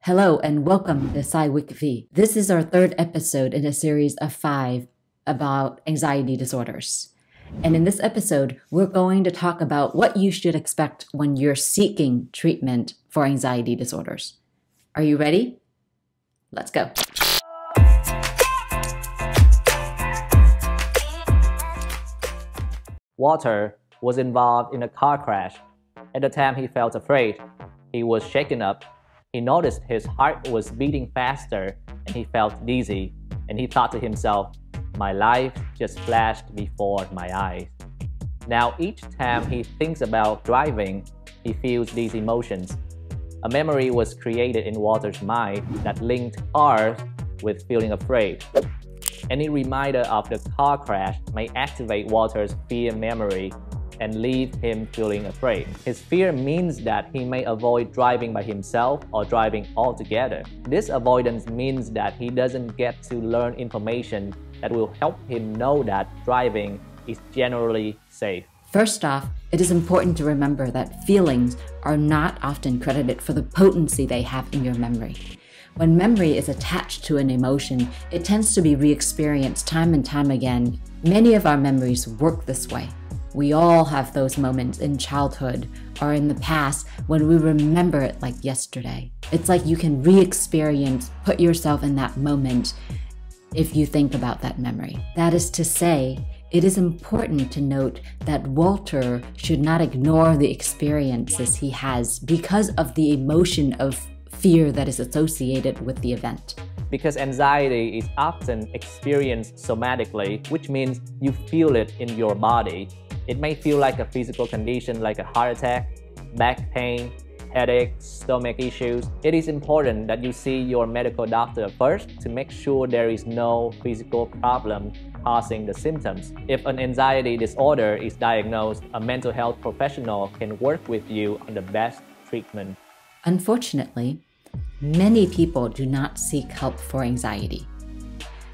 Hello and welcome to SciWikiV. This is our third episode in a series of 5 about anxiety disorders. And in this episode, we're going to talk about what you should expect when you're seeking treatment for anxiety disorders. Are you ready? Let's go. Walter was involved in a car crash. At the time, he felt afraid. He was shaken up. He noticed his heart was beating faster and he felt dizzy. And he thought to himself, my life just flashed before my eyes. Now, each time he thinks about driving, he feels these emotions. A memory was created in Walter's mind that linked cars with feeling afraid. Any reminder of the car crash may activate Walter's fear memory and leave him feeling afraid. His fear means that he may avoid driving by himself or driving altogether. This avoidance means that he doesn't get to learn information that will help him know that driving is generally safe. First off, it is important to remember that feelings are not often credited for the potency they have in your memory. When memory is attached to an emotion, it tends to be re-experienced time and time again. Many of our memories work this way. We all have those moments in childhood or in the past when we remember it like yesterday. It's like you can re-experience, put yourself in that moment if you think about that memory. That is to say, it is important to note that Walter should not ignore the experiences he has because of the emotion of fear that is associated with the event. Because anxiety is often experienced somatically, which means you feel it in your body. It may feel like a physical condition like a heart attack, back pain, headache, stomach issues. It is important that you see your medical doctor first to make sure there is no physical problem causing the symptoms. If an anxiety disorder is diagnosed, a mental health professional can work with you on the best treatment. Unfortunately, many people do not seek help for anxiety.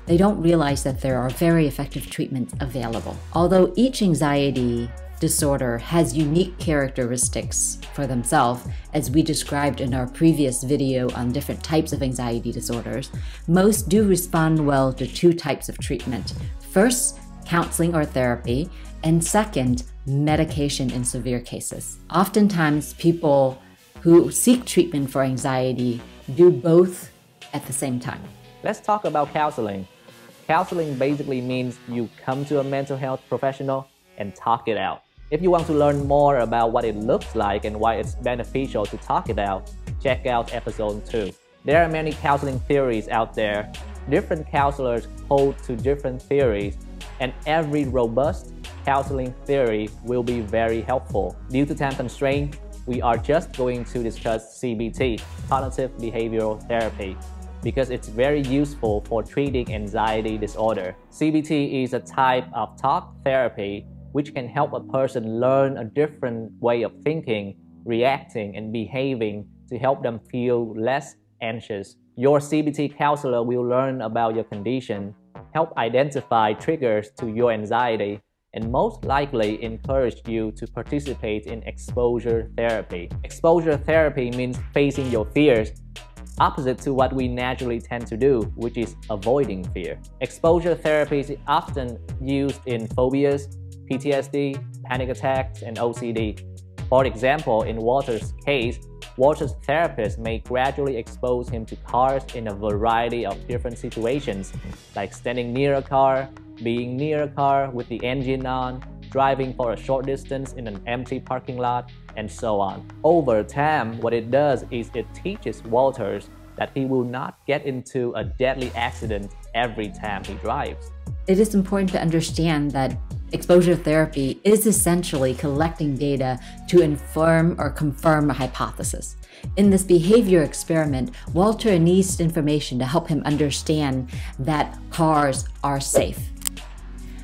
They don't realize that there are very effective treatments available. Although each anxiety disorder has unique characteristics for themselves, as we described in our previous video on different types of anxiety disorders, most do respond well to 2 types of treatment. First, counseling or therapy, and second, medication in severe cases. Oftentimes, people who seek treatment for anxiety do both at the same time. Let's talk about counseling. Counseling basically means you come to a mental health professional and talk it out. If you want to learn more about what it looks like and why it's beneficial to talk it out, check out episode 2. There are many counseling theories out there. Different counselors hold to different theories, and every robust counseling theory will be very helpful. Due to time constraint, we are just going to discuss CBT, Cognitive Behavioral Therapy, because it's very useful for treating anxiety disorder. CBT is a type of talk therapy which can help a person learn a different way of thinking, reacting, and behaving to help them feel less anxious. Your CBT counselor will learn about your condition, help identify triggers to your anxiety, and most likely encourage you to participate in exposure therapy. Exposure therapy means facing your fears, opposite to what we naturally tend to do, which is avoiding fear. Exposure therapy is often used in phobias, PTSD, panic attacks, and OCD. For example, in Walter's case, Walter's therapist may gradually expose him to cars in a variety of different situations, like standing near a car, being near a car with the engine on, driving for a short distance in an empty parking lot, and so on. Over time, what it does is it teaches Walter that he will not get into a deadly accident every time he drives. It is important to understand that exposure therapy is essentially collecting data to inform or confirm a hypothesis. In this behavior experiment, Walter needs information to help him understand that cars are safe.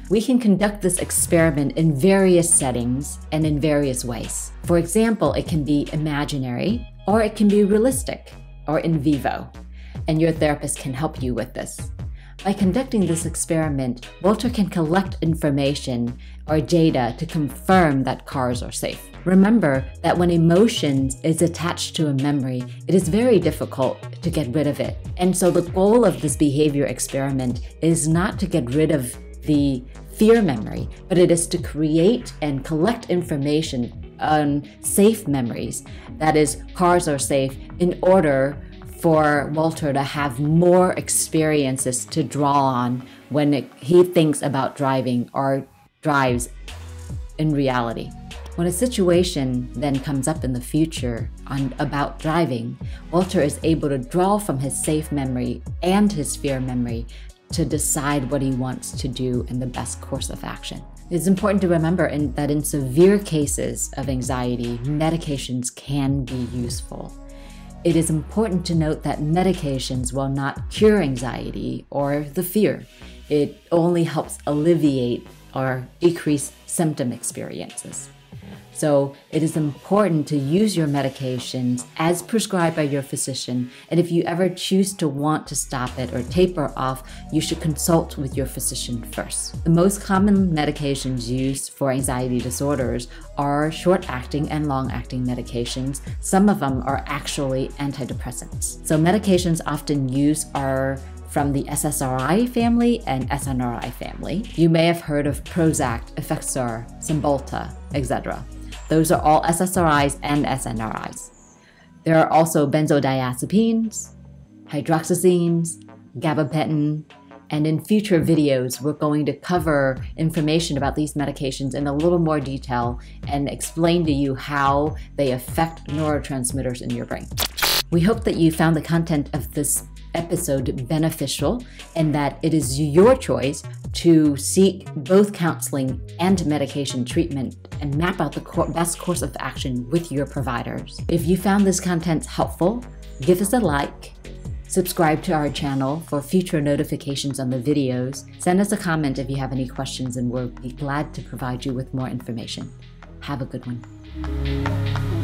We can conduct this experiment in various settings and in various ways. For example, it can be imaginary, or it can be realistic, or in vivo, and your therapist can help you with this. By conducting this experiment, Walter can collect information or data to confirm that cars are safe. Remember that when emotions is attached to a memory, it is very difficult to get rid of it. And so the goal of this behavior experiment is not to get rid of the fear memory, but it is to create and collect information on safe memories, that is, cars are safe, in order for Walter to have more experiences to draw on when he thinks about driving or drives in reality. When a situation then comes up in the future about driving, Walter is able to draw from his safe memory and his fear memory to decide what he wants to do and the best course of action. It's important to remember that in severe cases of anxiety, medications can be useful. It is important to note that medications will not cure anxiety or the fear. It only helps alleviate or decrease symptom experiences. So it is important to use your medications as prescribed by your physician, and if you ever choose to want to stop it or taper off, you should consult with your physician first. The most common medications used for anxiety disorders are short-acting and long-acting medications. Some of them are actually antidepressants. So medications often used are from the SSRI family and SNRI family. You may have heard of Prozac, Effexor, Cymbalta, etc. Those are all SSRIs and SNRIs. There are also benzodiazepines, hydroxyzines, gabapentin, and in future videos, we're going to cover information about these medications in a little more detail and explain to you how they affect neurotransmitters in your brain. We hope that you found the content of this episode beneficial and that it is your choice to seek both counseling and medication treatment and map out the best course of action with your providers. If you found this content helpful, give us a like, subscribe to our channel for future notifications on the videos, send us a comment if you have any questions, and we'll be glad to provide you with more information. Have a good one.